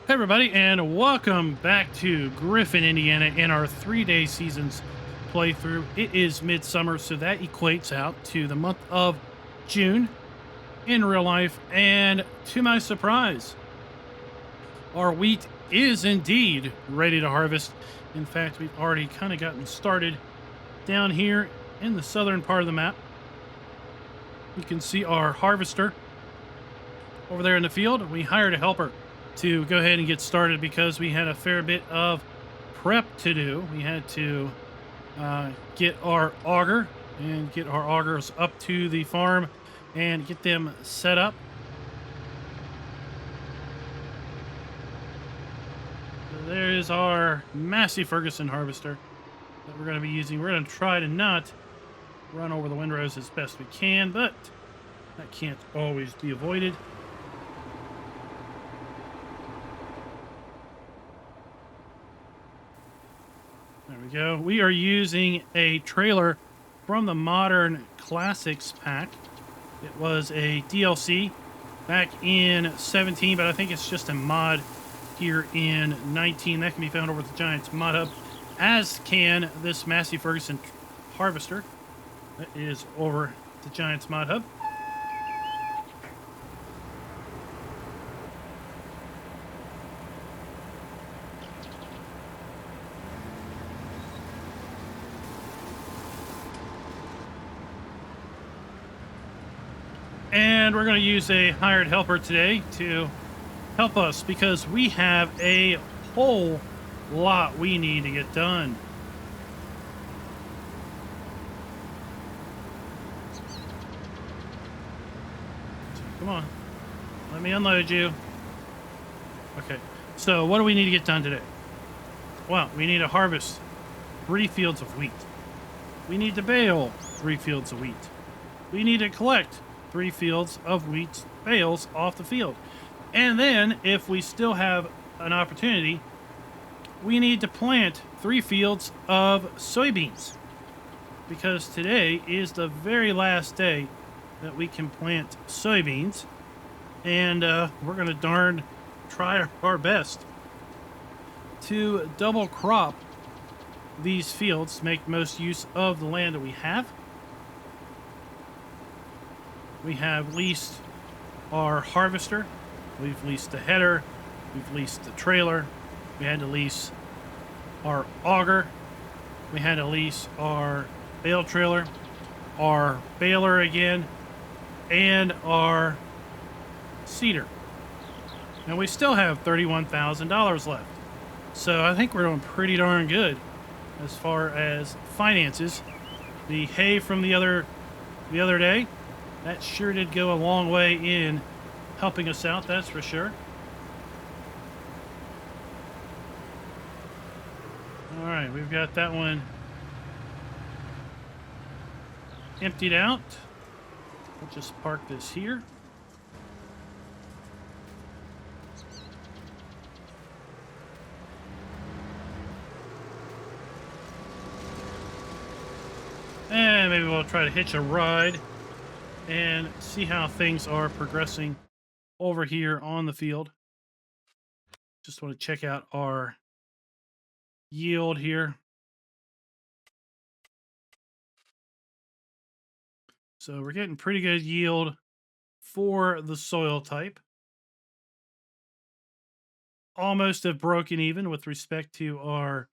Hey everybody, and welcome back to Griffin, Indiana, in our 3-day seasons playthrough. It is midsummer, so that equates out to the month of June in real life. And to my surprise, our wheat is indeed ready to harvest. In fact, we've already kind of gotten started down here in the southern part of the map. You can see our harvester over there in the field. We hired a helper to go ahead and get started because we had a fair bit of prep to do. We had to get our auger and get our augers up to the farm and get them set up. So there is our Massey Ferguson harvester that we're going to be using. We're going to try to not run over the windrows as best we can, but that can't always be avoided. There we go. We are using a trailer from the Modern Classics pack. It was a DLC back in 17, but I think it's just a mod here in 19. That can be found over at the Giants Mod Hub, as can this Massey Ferguson harvester that is over at the Giants Mod Hub. And we're going to use a hired helper today to help us because we have a whole lot we need to get done. Come on. Let me unload you. Okay. So what do we need to get done today? Well, we need to harvest 3 fields of wheat. We need to bale 3 fields of wheat. We need to collect 3 fields of wheat bales off the field. And then, if we still have an opportunity, we need to plant 3 fields of soybeans. Because today is the very last day that we can plant soybeans. And we're going to darn try our best to double crop these fields, to make most use of the land that we have. We have leased our harvester, we've leased the header, we've leased the trailer, we had to lease our auger, we had to lease our bale trailer, our baler again, and our seeder. And we still have $31,000 left. So I think we're doing pretty darn good as far as finances. The hay from the other day, that sure did go a long way in helping us out, that's for sure. All right, we've got that one emptied out. We'll just park this here. And maybe we'll try to hitch a ride and see how things are progressing over here on the field. Just want to check out our yield here. So we're getting pretty good yield for the soil type. Almost have broken even with respect to our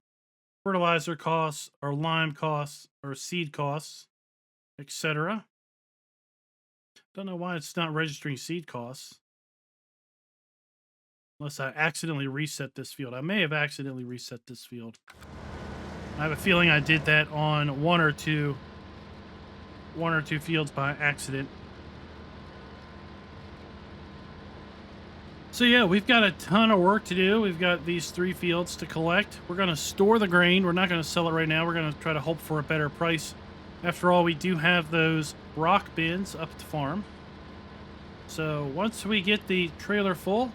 fertilizer costs, our lime costs, our seed costs, etc. Don't know why it's not registering seed costs. Unless I accidentally reset this field. I may have accidentally reset this field. I have a feeling I did that on one or two fields by accident. So yeah, we've got a ton of work to do. We've got these 3 fields to collect. We're going to store the grain. We're not going to sell it right now. We're going to try to hope for a better price. After all, we do have those rock bins up at the farm. So once we get the trailer full,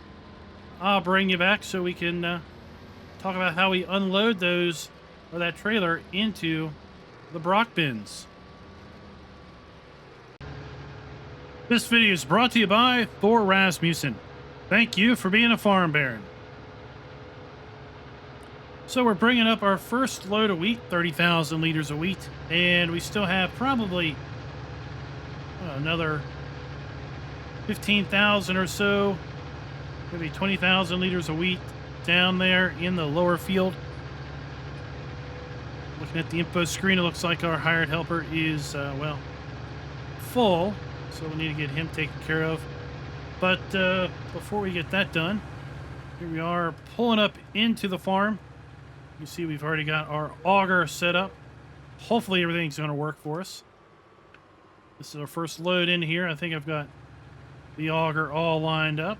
I'll bring you back so we can talk about how we unload those, or that trailer, into the Brock bins. This video is brought to you by Thor Rasmussen. Thank you for being a farm baron. So we're bringing up our first load of wheat, 30,000 liters of wheat, and we still have probably another 15,000 or so, maybe 20,000 liters of wheat down there in the lower field. Looking at the info screen, it looks like our hired helper is, well, full, so we need to get him taken care of. But before we get that done, here we are pulling up into the farm. You see we've already got our auger set up. Hopefully everything's going to work for us. This is our first load in here. I think I've got the auger all lined up.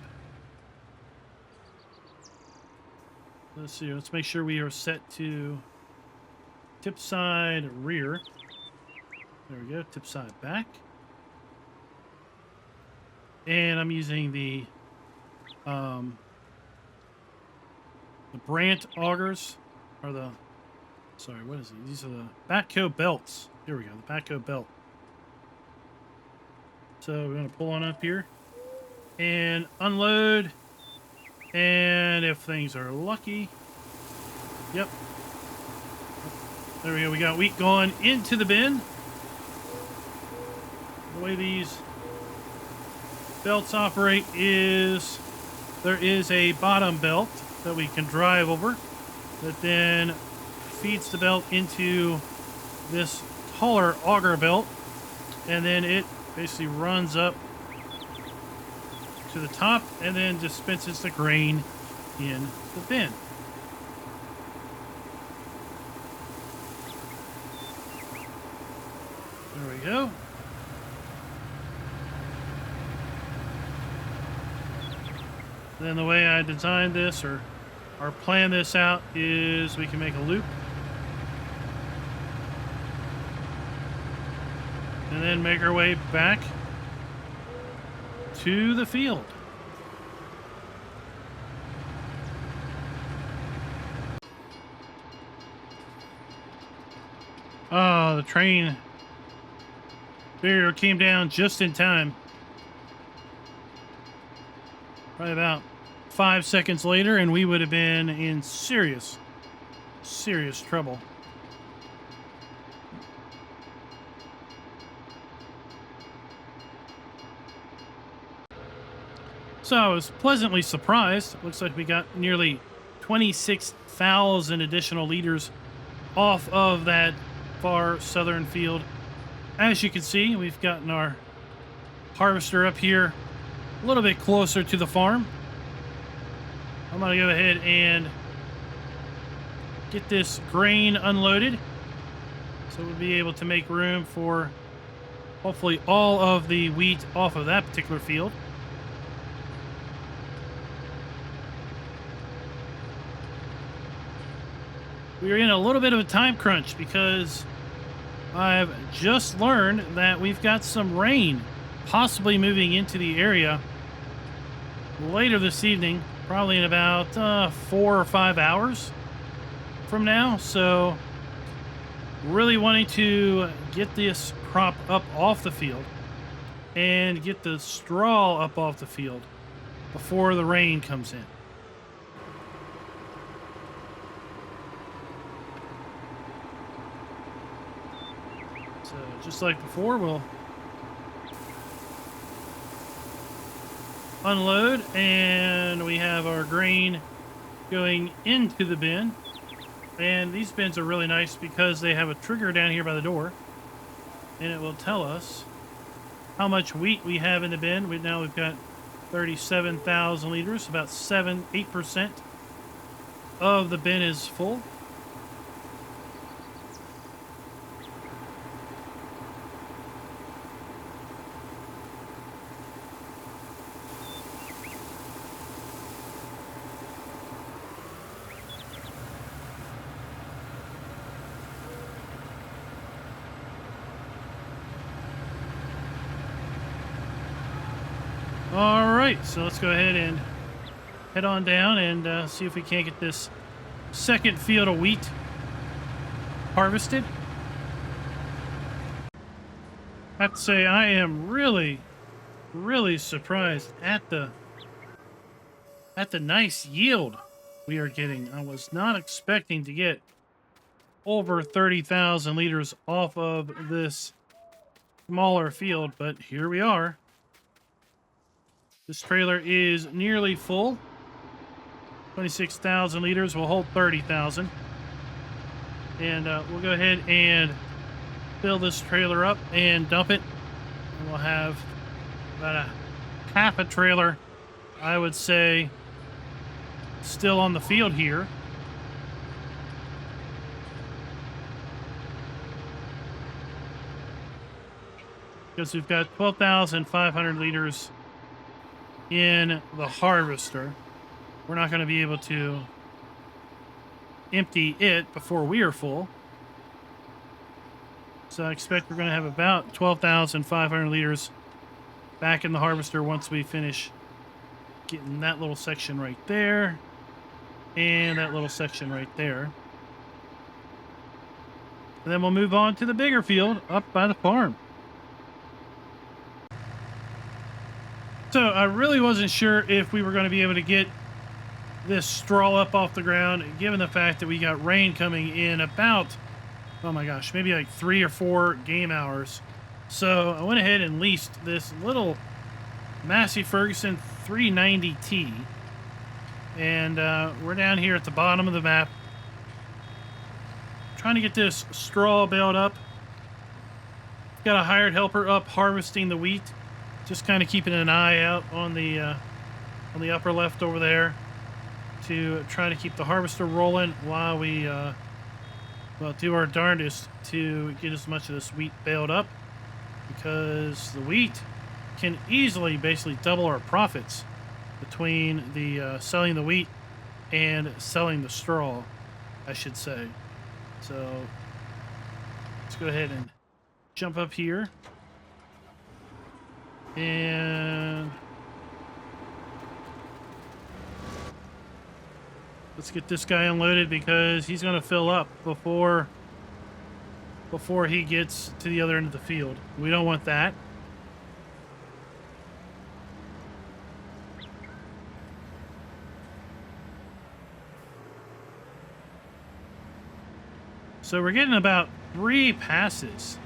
Let's see. Let's make sure we are set to tip side rear. There we go. Tip side back. And I'm using the Brandt augers, or the, sorry, what is it? These are the Batco belts. Here we go, the Batco belt. So we're going to pull on up here and unload. And if things are lucky, yep. There we go. We got wheat going into the bin. The way these belts operate is there is a bottom belt that we can drive over that then feeds the belt into this taller auger belt, and then it basically runs up to the top and then dispenses the grain in the bin. There we go. Then the way I designed this or plan this out is we can make a loop and then make our way back to the field. Oh, the train barrier came down just in time. Probably about 5 seconds later, and we would have been in serious trouble. So I was pleasantly surprised. Looks like we got nearly 26,000 additional liters off of that far southern field. As you can see, we've gotten our harvester up here a little bit closer to the farm. I'm going to go ahead and get this grain unloaded so we'll be able to make room for hopefully all of the wheat off of that particular field. We're in a little bit of a time crunch because I've just learned that we've got some rain possibly moving into the area later this evening, probably in about 4 or 5 hours from now. So really wanting to get this crop up off the field and get the straw up off the field before the rain comes in. So just like before, we'll unload, and we have our grain going into the bin. And these bins are really nice because they have a trigger down here by the door, and it will tell us how much wheat we have in the bin. We've got 37,000 liters, about 8% of the bin is full. All right, so let's go ahead and head on down and see if we can't get this second field of wheat harvested. I have to say, I am really surprised at the nice yield we are getting. I was not expecting to get over 30,000 liters off of this smaller field, but here we are. This trailer is nearly full. 26,000 liters will hold 30,000. And we'll go ahead and fill this trailer up and dump it. And we'll have about a half a trailer, I would say, still on the field here. Because we've got 12,500 liters in the harvester. We're not going to be able to empty it before we are full. So I expect we're going to have about 12,500 liters back in the harvester once we finish getting that little section right there and that little section right there. And then we'll move on to the bigger field up by the farm. So I really wasn't sure if we were going to be able to get this straw up off the ground, given the fact that we got rain coming in about, oh my gosh, maybe like 3 or 4 game hours. So I went ahead and leased this little Massey Ferguson 390T. And we're down here at the bottom of the map, trying to get this straw baled up. Got a hired helper up harvesting the wheat. Just kind of keeping an eye out on the upper left over there to try to keep the harvester rolling while we well, do our darndest to get as much of this wheat baled up, because the wheat can easily basically double our profits between the selling the wheat and selling the straw, I should say. So let's go ahead and jump up here. And let's get this guy unloaded, because he's going to fill up before he gets to the other end of the field. We don't want that. So we're getting about 3 passes.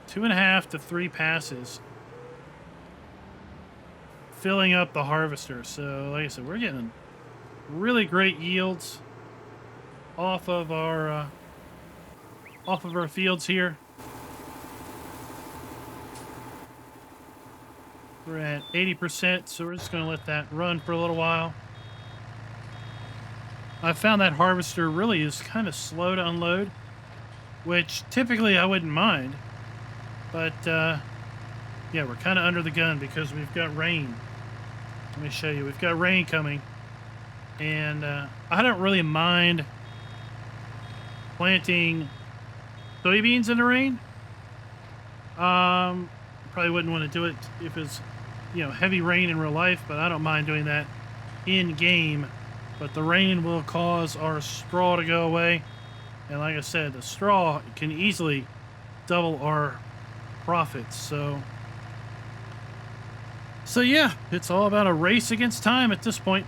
2.5 to 3 passes filling up the harvester. So like I said, we're getting really great yields off of our fields here. We're at 80%, so we're just going to let that run for a little while. I found that harvester really is kind of slow to unload, which typically I wouldn't mind. But, yeah, we're kind of under the gun because we've got rain. Let me show you. We've got rain coming. And I don't really mind planting soybeans in the rain. Probably wouldn't want to do it if it's, you know, heavy rain in real life, but I don't mind doing that in game. But the rain will cause our straw to go away. And like I said, the straw can easily double our profits. So yeah, it's all about a race against time at this point.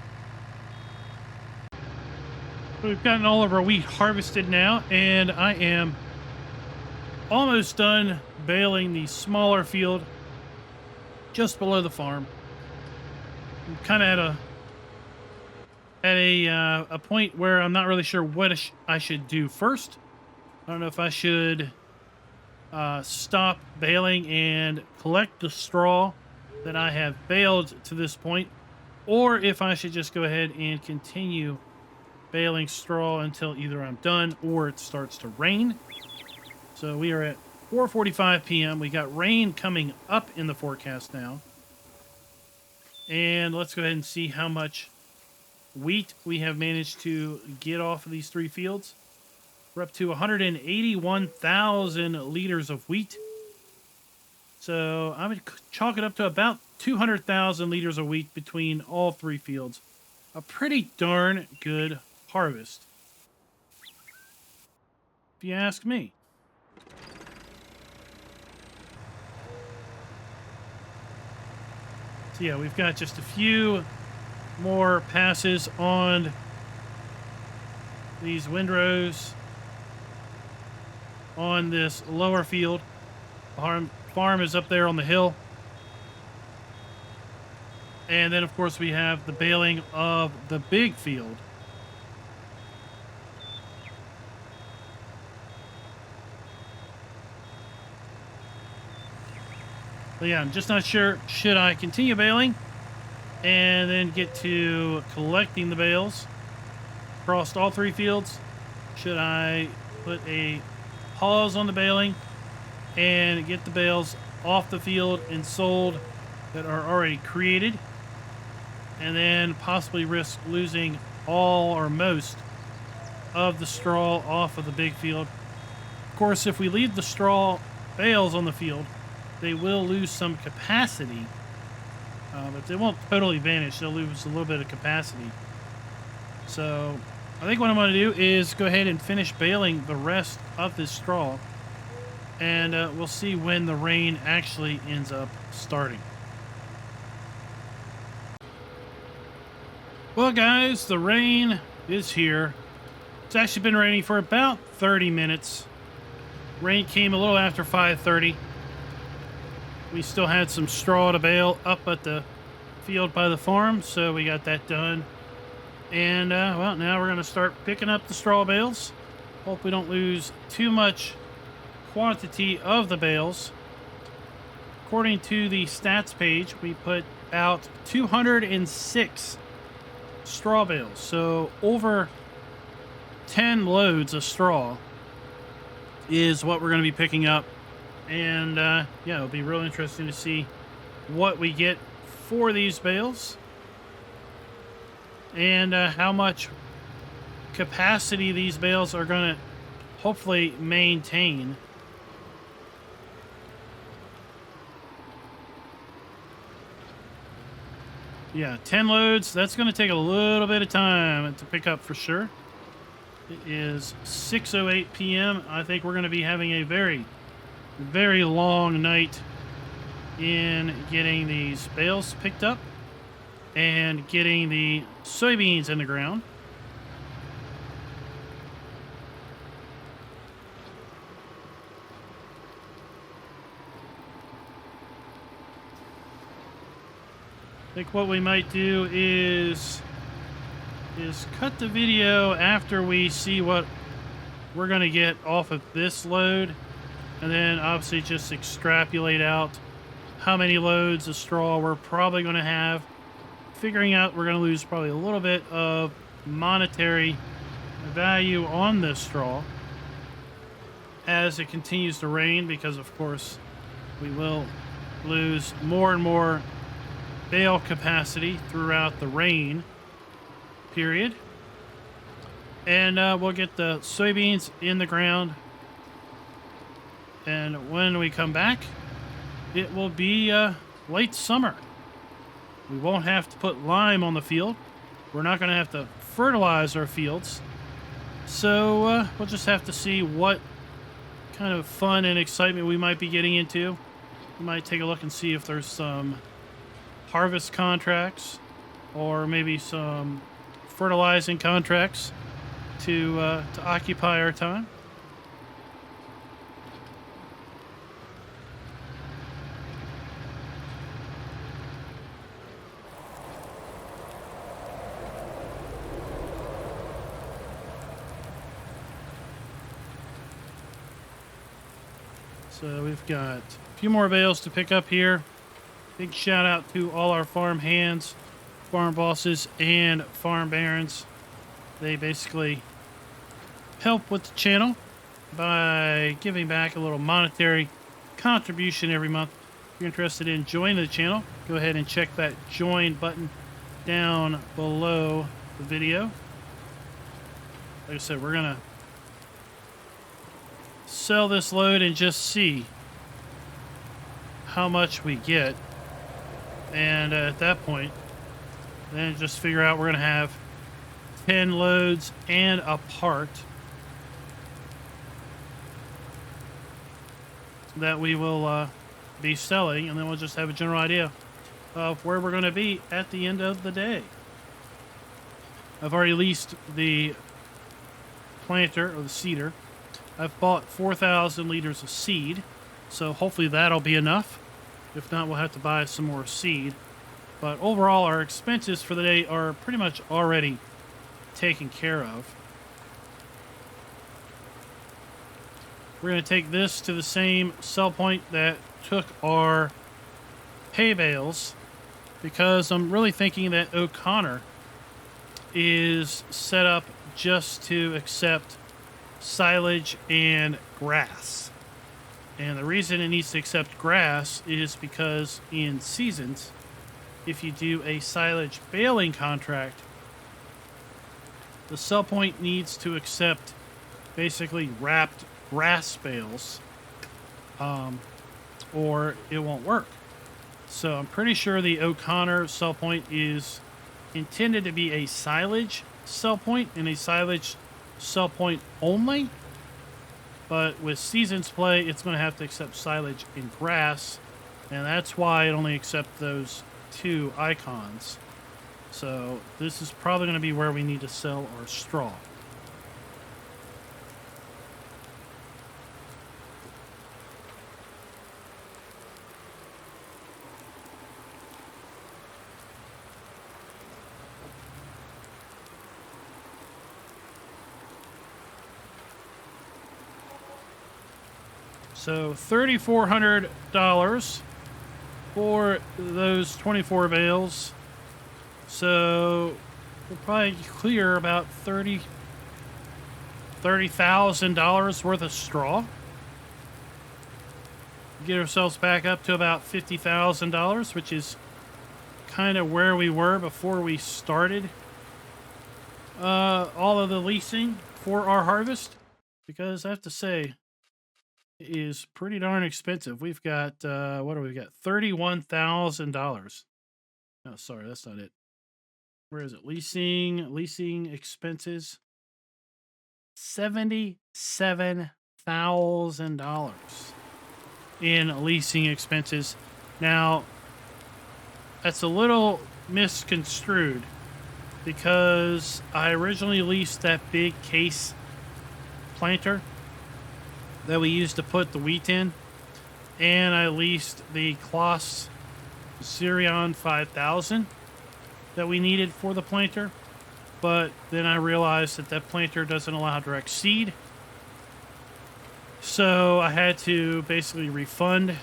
We've gotten all of our wheat harvested now, and I am almost done baling the smaller field just below the farm. I'm kind of at a point where I'm not really sure what I should do first. I don't know if I should stop baling and collect the straw that I have baled to this point, or if I should just go ahead and continue baling straw until either I'm done or it starts to rain. So we are at 4:45 p.m. We got rain coming up in the forecast now. And let's go ahead and see how much wheat we have managed to get off of these 3 fields. We're up to 181,000 liters of wheat. So I would chalk it up to about 200,000 liters of wheat between all 3 fields. A pretty darn good harvest, if you ask me. So yeah, we've got just a few more passes on these windrows on this lower field. Farm is up there on the hill. And then, of course, we have the baling of the big field. But yeah, I'm just not sure. Should I continue baling and then get to collecting the bales across all three fields? Should I put a pause on the baling and get the bales off the field and sold that are already created, and then possibly risk losing all or most of the straw off of the big field? Of course, if we leave the straw bales on the field, they will lose some capacity, but they won't totally vanish. They'll lose a little bit of capacity. So I think what I'm going to do is go ahead and finish baling the rest of this straw, and we'll see when the rain actually ends up starting. Well, guys, the rain is here. It's actually been raining for about 30 minutes. Rain came a little after 5:30. We still had some straw to bale up at the field by the farm, so we got that done. And, well, now we're going to start picking up the straw bales. Hope we don't lose too much quantity of the bales. According to the stats page, we put out 206 straw bales, so over 10 loads of straw is what we're going to be picking up. And yeah, it'll be real interesting to see what we get for these bales and how much capacity these bales are going to hopefully maintain. Yeah, 10 loads. That's going to take a little bit of time to pick up for sure. It is 6:08 p.m. I think we're going to be having a very, very long night in getting these bales picked up and getting the soybeans in the ground. I think what we might do is cut the video after we see what we're going to get off of this load, and then obviously just extrapolate out how many loads of straw we're probably going to have, figuring out we're going to lose probably a little bit of monetary value on this straw as it continues to rain, because of course we will lose more and more bale capacity throughout the rain period. And we'll get the soybeans in the ground, and when we come back it will be late summer. We won't have to put lime on the field. We're not going to have to fertilize our fields, so we'll just have to see what kind of fun and excitement we might be getting into. We might take a look and see if there's some harvest contracts or maybe some fertilizing contracts to occupy our time. So we've got a few more bales to pick up here. Big shout out to all our farm hands, farm bosses, and farm barons. They basically help with the channel by giving back a little monetary contribution every month. If you're interested in joining the channel, go ahead and check that join button down below the video. Like I said, we're gonna sell this load and just see how much we get, and at that point then just figure out we're gonna have 10 loads and a part that we will be selling, and then we'll just have a general idea of where we're going to be at the end of the day. I've already leased the planter or the seeder. I've bought 4,000 liters of seed, so hopefully that'll be enough. If not, we'll have to buy some more seed. But overall, our expenses for the day are pretty much already taken care of. We're going to take this to the same sell point that took our hay bales, because I'm really thinking that O'Connor is set up just to accept silage and grass. And the reason it needs to accept grass is because in seasons, if you do a silage baling contract, the sell point needs to accept basically wrapped grass bales, or it won't work. So I'm pretty sure the O'Connor sell point is intended to be a silage sell point and a silage sell point only. But with seasons play, it's going to have to accept silage and grass. And that's why it only accepts those two icons. So this is probably going to be where we need to sell our straw. So $3,400 for those 24 bales. So we'll probably clear about $30,000 worth of straw. Get ourselves back up to about $50,000, which is kind of where we were before we started all of the leasing for our harvest. Because I have to say, is pretty darn expensive. We've got what do we got? $31,000. Oh, sorry, that's not it. Where is it? Leasing expenses. $77,000 in leasing expenses. Now, that's a little misconstrued because I originally leased that big case planter that we used to put the wheat in, and I leased the Kloss Xerion 5000 that we needed for the planter, but then I realized that that planter doesn't allow direct seed, so I had to basically refund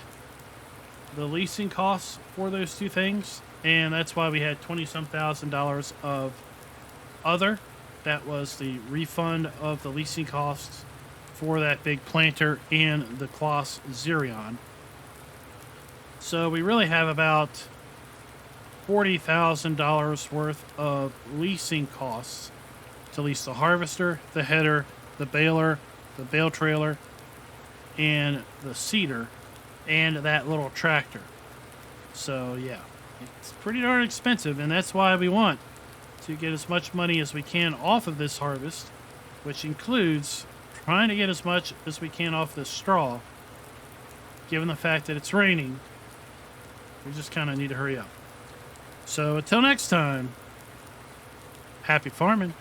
the leasing costs for those two things, and that's why we had $20-some thousand of other. That was the refund of the leasing costs for that big planter and the Kloss Xerion. So we really have about $40,000 worth of leasing costs to lease the harvester, the header, the baler, the bale trailer, and the seeder, and that little tractor. So yeah, it's pretty darn expensive, and that's why we want to get as much money as we can off of this harvest, which includes trying to get as much as we can off this straw. Given the fact that it's raining, we just kind of need to hurry up. So until next time, happy farming.